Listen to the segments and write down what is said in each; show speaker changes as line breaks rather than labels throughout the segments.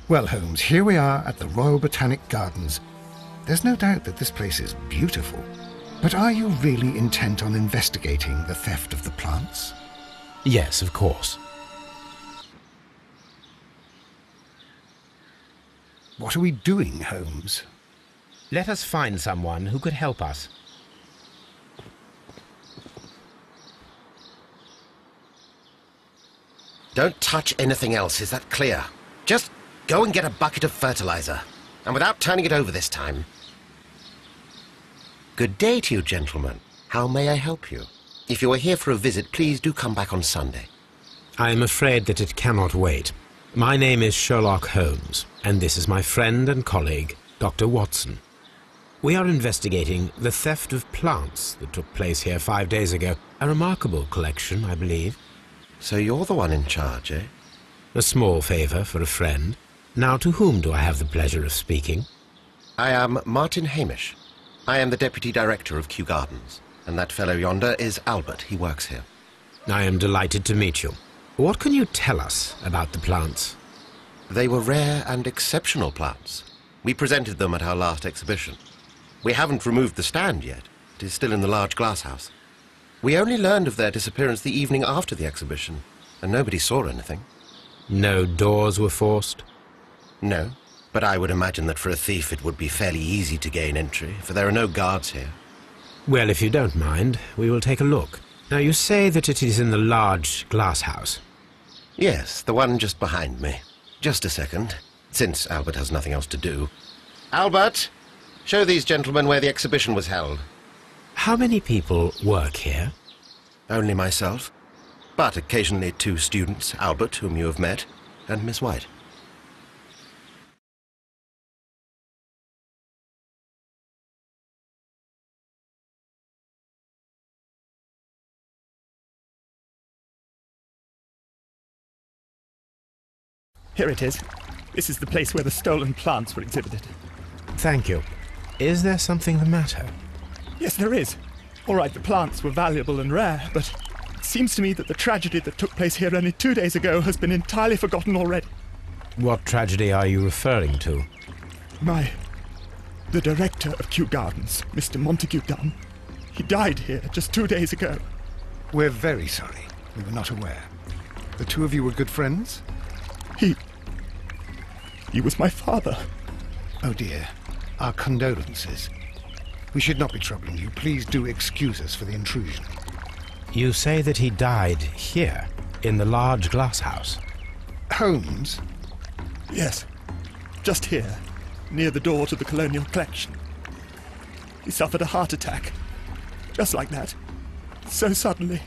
Well, Holmes, here we are at the Royal Botanic Gardens. There's no doubt that this place is beautiful. But are you really intent on investigating the theft of the plants?
Yes, of course.
What are we doing, Holmes?
Let us find someone who could help us.
Don't touch anything else, is that clear? Just go and get a bucket of fertilizer, and without turning it over this time. Good day to you, gentlemen. How may I help you? If you are here for a visit, please do come back on Sunday.
I am afraid that it cannot wait. My name is Sherlock Holmes, and this is my friend and colleague, Dr. Watson. We are investigating the theft of plants that took place here 5 days ago. A remarkable collection, I believe.
So you're the one in charge, eh?
A small favour for a friend. Now, to whom do I have the pleasure of speaking?
I am Martin Hamish. I am the Deputy Director of Kew Gardens, and that fellow yonder is Albert. He works here.
I am delighted to meet you. What can you tell us about the plants?
They were rare and exceptional plants. We presented them at our last exhibition. We haven't removed the stand yet. It is still in the large glass house. We only learned of their disappearance the evening after the exhibition, and nobody saw anything.
No doors were forced?
No, but I would imagine that for a thief it would be fairly easy to gain entry, for there are no guards here.
Well, if you don't mind, we will take a look. Now, you say that it is in the large glass house.
Yes, the one just behind me. Just a second, since Albert has nothing else to do. Albert, show these gentlemen where the exhibition was held.
How many people work here?
Only myself, but occasionally 2 students, Albert, whom you have met, and Miss White.
Here it is. This is the place where the stolen plants were exhibited.
Thank you. Is there something the matter?
Yes, there is. All right, the plants were valuable and rare, but it seems to me that the tragedy that took place here only 2 days ago has been entirely forgotten already.
What tragedy are you referring to?
The director of Kew Gardens, Mr. Montague Dunn, he died here just 2 days ago.
We're very sorry. We were not aware. The two of you were good friends?
He was my father.
Oh dear. Our condolences. We should not be troubling you. Please do excuse us for the intrusion.
You say that he died here, in the large glass house?
Holmes?
Yes, just here, near the door to the colonial collection. He suffered a heart attack. Just like that. So suddenly.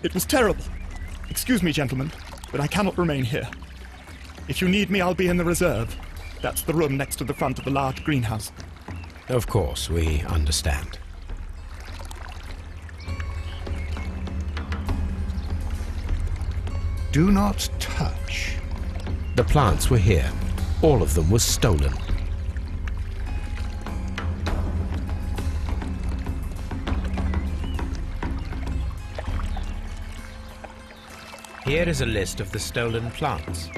It was terrible. Excuse me, gentlemen, but I cannot remain here. If you need me, I'll be in the reserve. That's the room next to the front of the large greenhouse.
Of course, we understand.
Do not touch.
The plants were here. All of them were stolen. Here is a list of the stolen plants.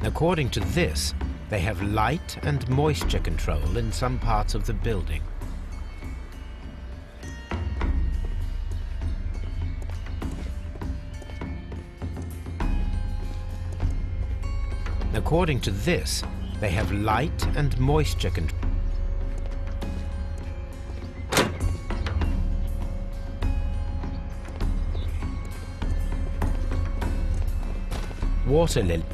According to this, they have light and moisture control in some parts of the building. According to this, they have light and moisture control. Water lily.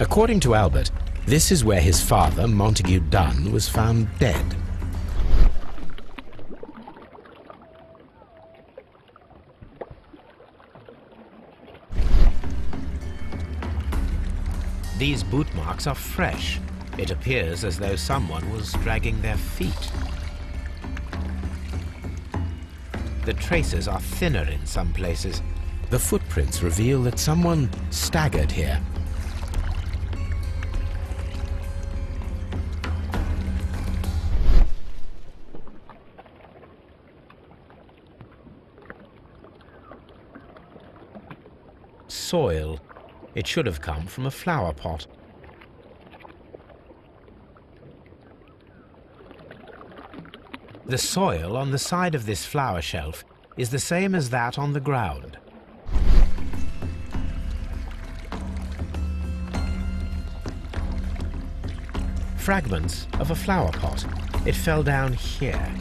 According to Albert, this is where his father, Montague Dunn, was found dead. These boot marks are fresh. It appears as though someone was dragging their feet. The traces are thinner in some places. The footprints reveal that someone staggered here. Soil. It should have come from a flower pot. The soil on the side of this flower shelf is the same as that on the ground. Fragments of a flower pot. It fell down here.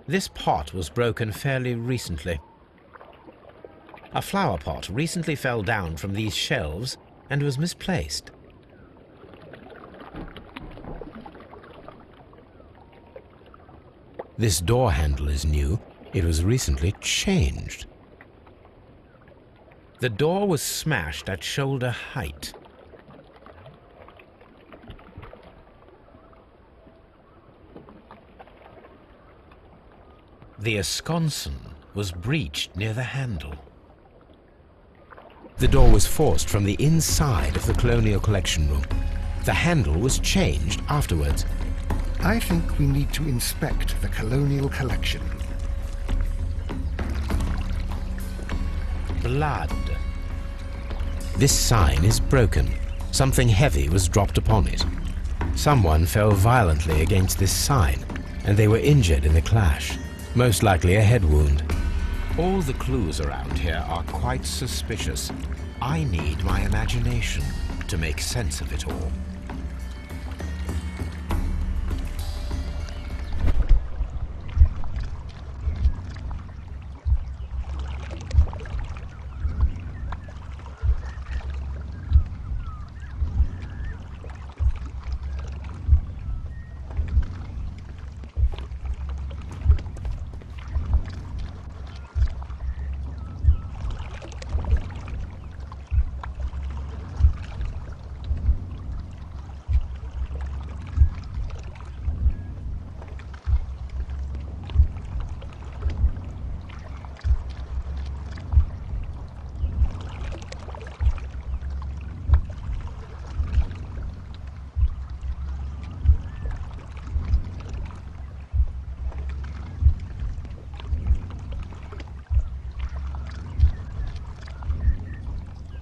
This pot was broken fairly recently. A flower pot recently fell down from these shelves and was misplaced. This door handle is new. It was recently changed. The door was smashed at shoulder height. The esconsson was breached near the handle. The door was forced from the inside of the Colonial Collection room. The handle was changed afterwards.
I think we need to inspect the Colonial Collection.
Blood. This sign is broken. Something heavy was dropped upon it. Someone fell violently against this sign, and they were injured in the clash. Most likely a head wound. All the clues around here are quite suspicious. I need my imagination to make sense of it all.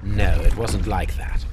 No, it wasn't like that.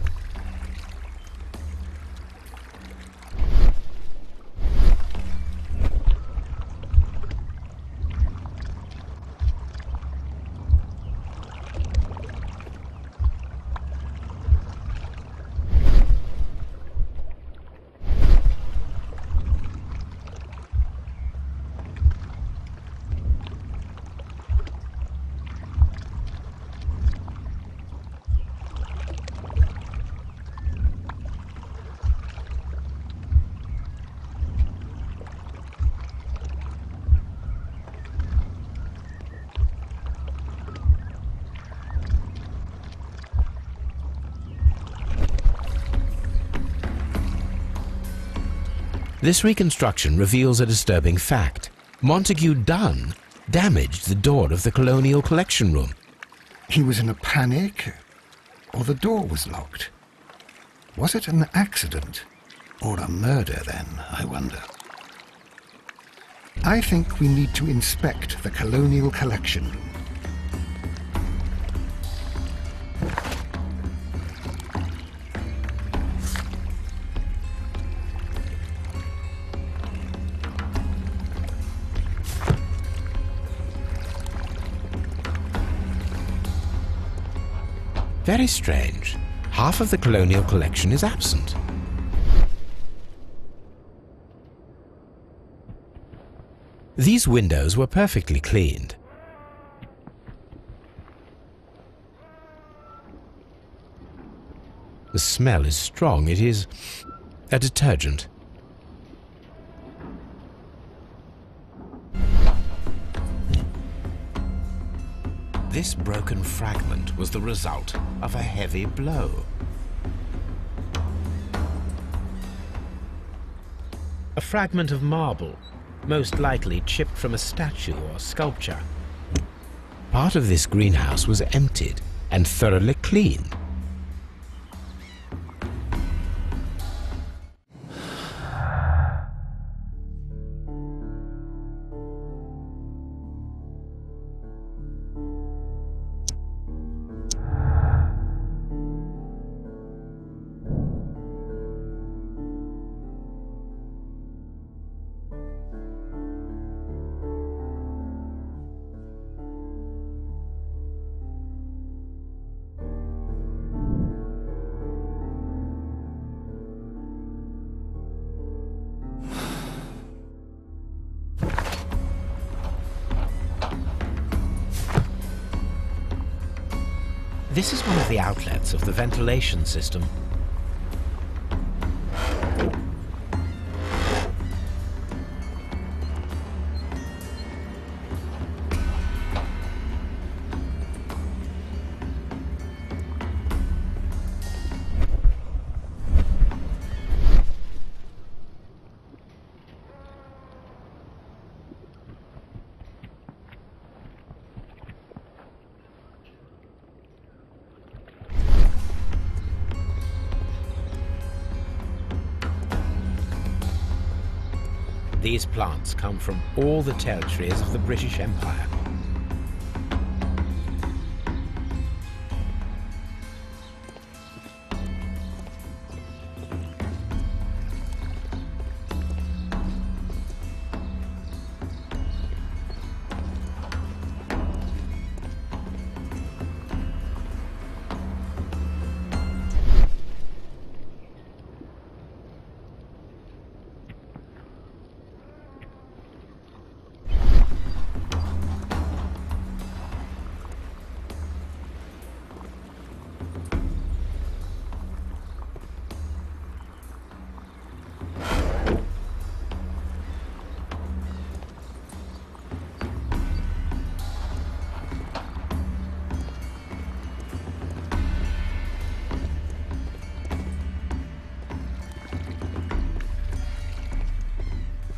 This reconstruction reveals a disturbing fact. Montague Dunn damaged the door of the Colonial Collection room.
He was in a panic, or the door was locked. Was it an accident, or a murder then, I wonder? I think we need to inspect the Colonial Collection room.
Very strange. Half of the Colonial Collection is absent. These windows were perfectly cleaned. The smell is strong. It is a detergent. This broken fragment was the result of a heavy blow. A fragment of marble, most likely chipped from a statue or sculpture. Part of this greenhouse was emptied and thoroughly cleaned. This is one of the outlets of the ventilation system. These plants come from all the territories of the British Empire.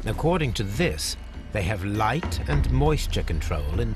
According to this, they have light and moisture control in